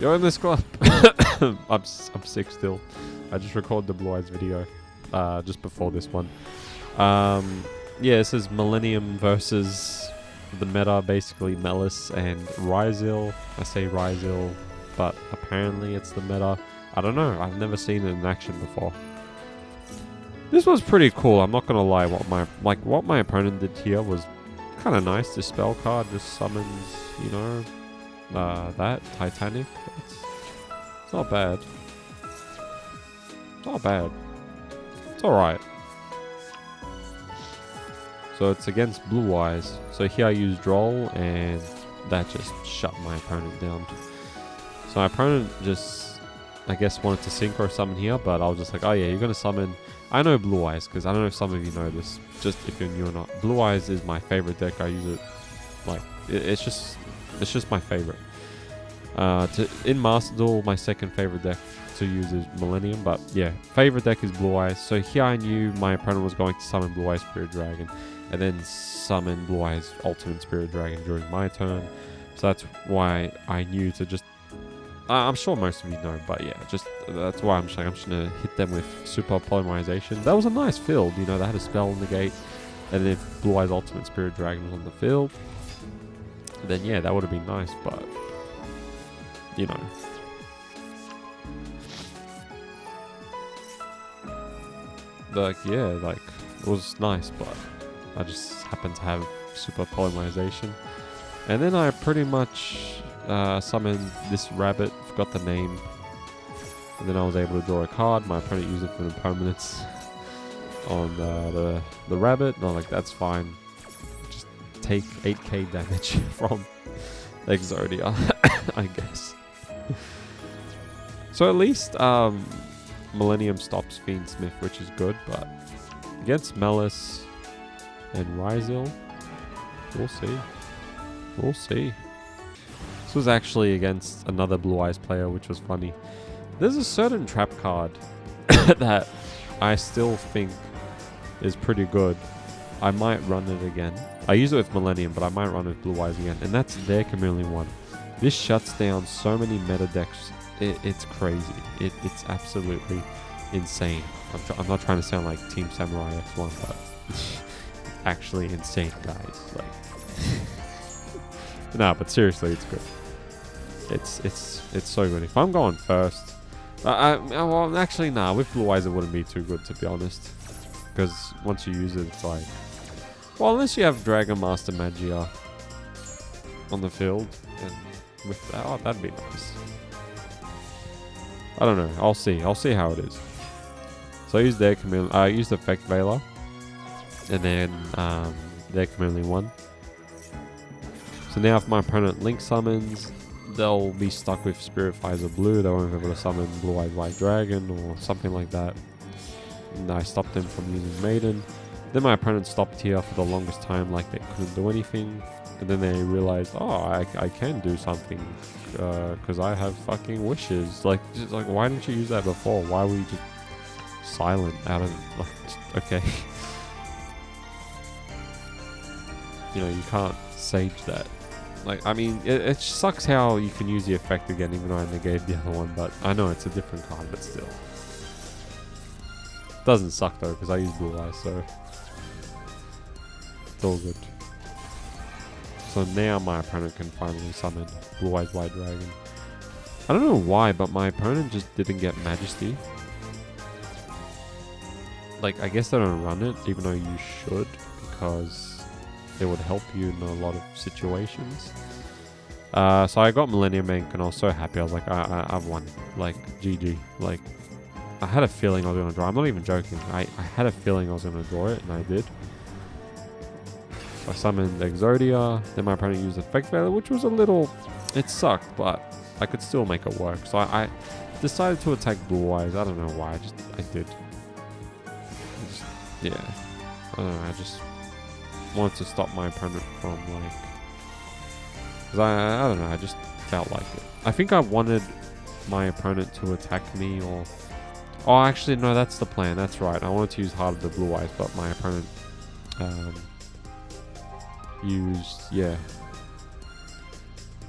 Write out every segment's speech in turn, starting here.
You're in this club. I'm sick still. I just recorded the Blue Eyes video just before this one. Yeah, this is Millennium versus the meta, basically Malice and Ryzeal. I say Ryzeal, but apparently it's the meta. I don't know. I've never seen it in action before. This was pretty cool. I'm not gonna lie. What my opponent did here was kind of nice. This spell card just summons, you know, that Titanic. It's not bad. It's not bad. It's alright. So it's against Blue Eyes. So here I use Duel, and that just shut my opponent down. So my opponent just, I guess, wanted to sync or summon here, but I was just like, oh yeah, you're gonna summon. I know Blue Eyes, because I don't know if some of you know this, just if you're new or not. Blue Eyes is my favorite deck. I use it, like, it's just my favorite. In Master Duel, my second favorite deck to use is Millennium, but yeah, favorite deck is Blue Eyes. So here I knew my opponent was going to summon Blue Eyes Spirit Dragon, and then summon Blue Eyes Ultimate Spirit Dragon during my turn. So that's why I knew to just, I'm sure most of you know, but yeah, just that's why I'm just gonna hit them with Super Polymerization. That was a nice field, you know, they had a spell in the gate, and then if Blue Eyes Ultimate Spirit Dragon was on the field, then yeah, that would have been nice, but you know. Like, yeah, like, it was nice, but I just happened to have Super Polymerization. And then I pretty much summoned this rabbit, forgot the name. And then I was able to draw a card. My opponent used it for the permanence on the rabbit. And I'm like, that's fine. Just take 8k damage from Exodia, I guess. So at least Millennium stops Fiend Smith, which is good, but against Malice and Ryzeal, we'll see. We'll see. This was actually against another Blue Eyes player, which was funny. There's a certain trap card that I still think is pretty good. I might run it again. I use it with Millennium, but I might run it with Blue Eyes again, and that's their Chameleon one. This shuts down so many meta decks. It's crazy. It's absolutely insane. I'm not trying to sound like Team Samurai X1, but it's actually insane, guys. Like, nah, but seriously, it's good. It's so good. If I'm going first, well, actually, nah. With Blue Eyes, it wouldn't be too good, to be honest, because once you use it, it's like, well, unless you have Dragon Master Magia on the field, and with that, oh, that'd be nice. I don't know. I'll see. I'll see how it is. So I used their Chameleon. I used Effect Veiler, and then their Chameleon one. So now if my opponent Link summons, they'll be stuck with Spirit Visor Blue. They won't be able to summon Blue Eyes White Dragon or something like that. And I stopped them from using Maiden. Then my opponent stopped here for the longest time, like they couldn't do anything. And then they realized, oh, I can do something because I have fucking wishes. Like, just like, why didn't you use that before? Why were you just silent out of, like, okay. You know, you can't sage that. Like, I mean, it sucks how you can use the effect again, even though I negated the other one, but I know it's a different card, but still. Doesn't suck though, because I use Blue Eyes, so it's all good. So now my opponent can finally summon Blue Eyes White Dragon. I don't know why, but my opponent just didn't get Majesty. Like, I guess they don't run it, even though you should, because it would help you in a lot of situations. So I got Millennium Ink, and I was so happy. I was like, I've won. Like, GG. Like, I had a feeling I was going to draw. I'm not even joking. I had a feeling I was going to draw it, and I did. I summoned Exodia, then my opponent used Effect Veiler, which was a little, it sucked, but I could still make it work. So I decided to attack Blue Eyes. I don't know why, I did. Yeah, I don't know, I just wanted to stop my opponent from, like, because I don't know, I just felt like it. I think I wanted my opponent to attack me, or, oh, actually, no, that's the plan, that's right. I wanted to use Heart of the Blue Eyes, but my opponent, used, yeah.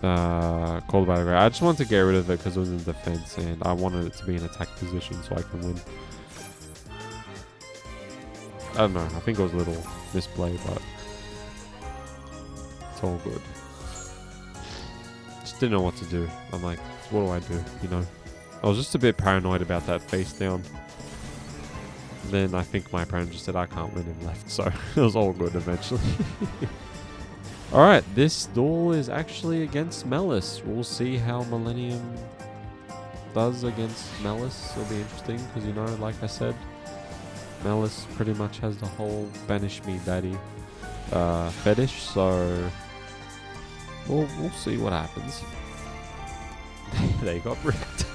Called by the I just wanted to get rid of it because it was in defense, and I wanted it to be in attack position so I can win. I don't know. I think it was a little misplay, but it's all good. Just didn't know what to do. I'm like, what do I do? You know, I was just a bit paranoid about that face down. Then I think my opponent just said I can't win and left, so it was all good eventually. Alright, this duel is actually against Malice. We'll see how Millennium does against Malice. It'll be interesting because, you know, like I said, Malice pretty much has the whole banish me daddy fetish, so we'll see what happens. They got bricked.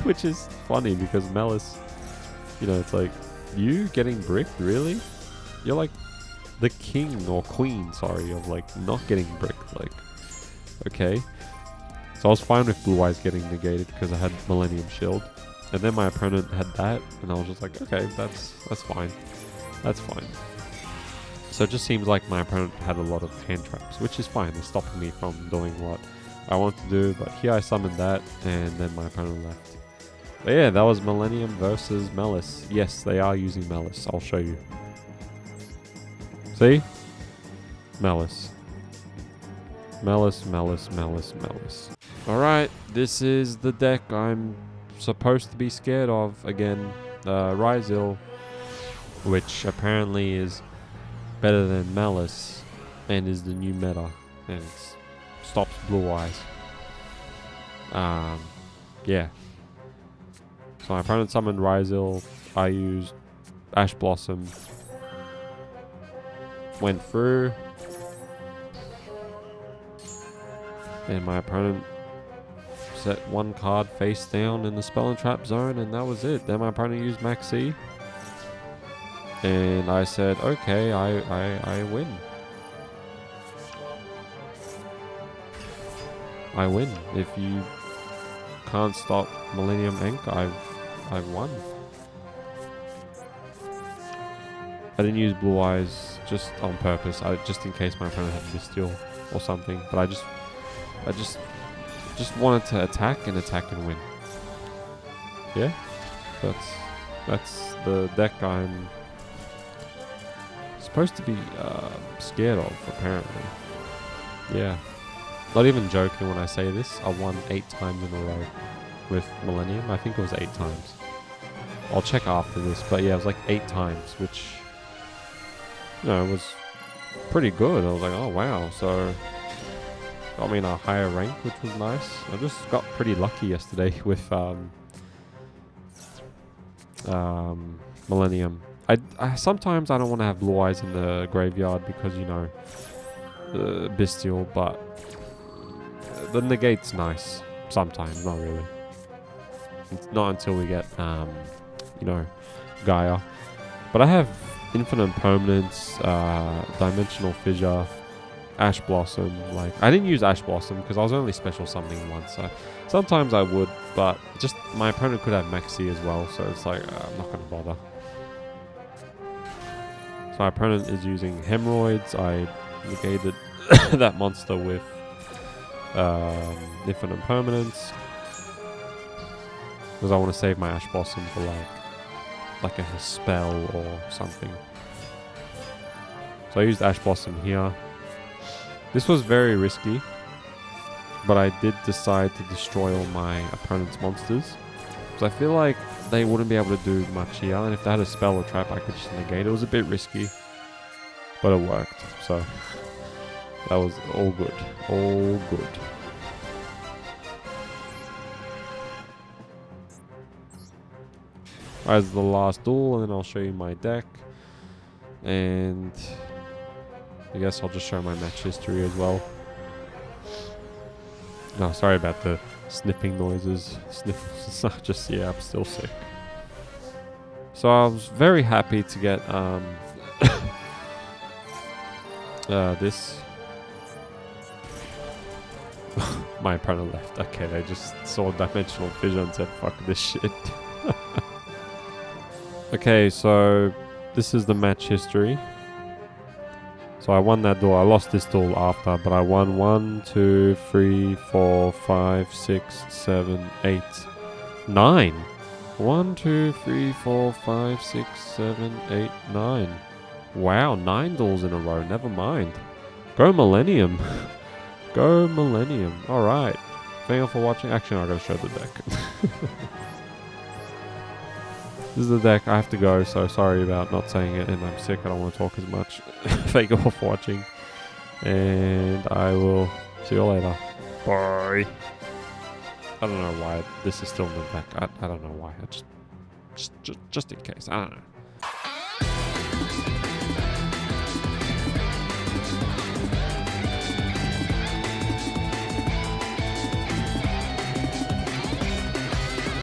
Which is funny because Malice, you know, it's like, you getting bricked, really? You're like the king or queen, sorry, of like not getting bricked. Like, okay. So I was fine with Blue Eyes getting negated because I had Millennium Shield, and then my opponent had that, and I was just like, okay, that's fine, that's fine. So it just seems like my opponent had a lot of hand traps, which is fine. It's stopping me from doing what I want to do. But here I summoned that, and then my opponent left. But yeah, that was Millennium versus Malice. Yes, they are using Malice. I'll show you. See? Malice. Malice, Malice, Malice, Malice. Alright, this is the deck I'm supposed to be scared of. Again, Ryzeal, which apparently is better than Malice and is the new meta. And it stops Blue Eyes. Yeah. So my opponent summoned Ryzeal. I used Ash Blossom. Went through. And my opponent set one card face down in the spell and trap zone, and that was it. Then my opponent used Maxi. And I said, okay, I win. I win. If you can't stop Millennium Ink, I've won. I didn't use Blue Eyes just on purpose. Just in case my opponent had Bestial or something. But I just wanted to attack and win. Yeah, that's the deck I'm supposed to be scared of, apparently. Yeah. Not even joking when I say this. I won 8 times in a row with Millennium. I think it was 8 times. I'll check after this, but yeah, it was like 8 times, which, you know, was pretty good. I was like, oh wow. So got me in a higher rank, which was nice. I just got pretty lucky yesterday with Millennium. I sometimes I don't want to have Blue Eyes in the graveyard because, you know, Bestial, but the negate's nice sometimes, not really. It's not until we get you know, Gaia. But I have Infinite Permanence, Dimensional Fissure, Ash Blossom. Like, I didn't use Ash Blossom because I was only special summoning once, so sometimes I would, but just my opponent could have Maxi as well, so it's like, I'm not gonna bother. So my opponent is using Hemorrhoids. I negated that monster with Infinite Permanence because I want to save my Ash Blossom for like a spell or something. So I used Ash Blossom here. This was very risky, but I did decide to destroy all my opponent's monsters because I feel like they wouldn't be able to do much here, and if they had a spell or trap I could just negate. It was a bit risky, but it worked, so that was all good. All good. As the last duel, and then I'll show you my deck. And I guess I'll just show my match history as well. No, sorry about the sniffing noises. Sniffles. Just, yeah, I'm still sick. So I was very happy to get this. My opponent left. Okay, they just saw Dimensional Fissure and said, fuck this shit. Okay, so this is the match history. So I won that duel. I lost this duel after, but I won 1, 2, 3, 4, 5, 6, 7, 8, 9. 1, 2, 3, 4, 5, 6, 7, 8, 9. Wow, 9 duels in a row. Never mind. Go Millennium. Go Millennium. Alright. Thank you for watching. Actually, I'm going to show the deck. This is the deck. I have to go, so sorry about not saying it, and I'm sick. I don't want to talk as much. Thank you all for watching, and I will see you later. Bye. I don't know why this is still in the deck. I don't know why. I just in case. I don't know.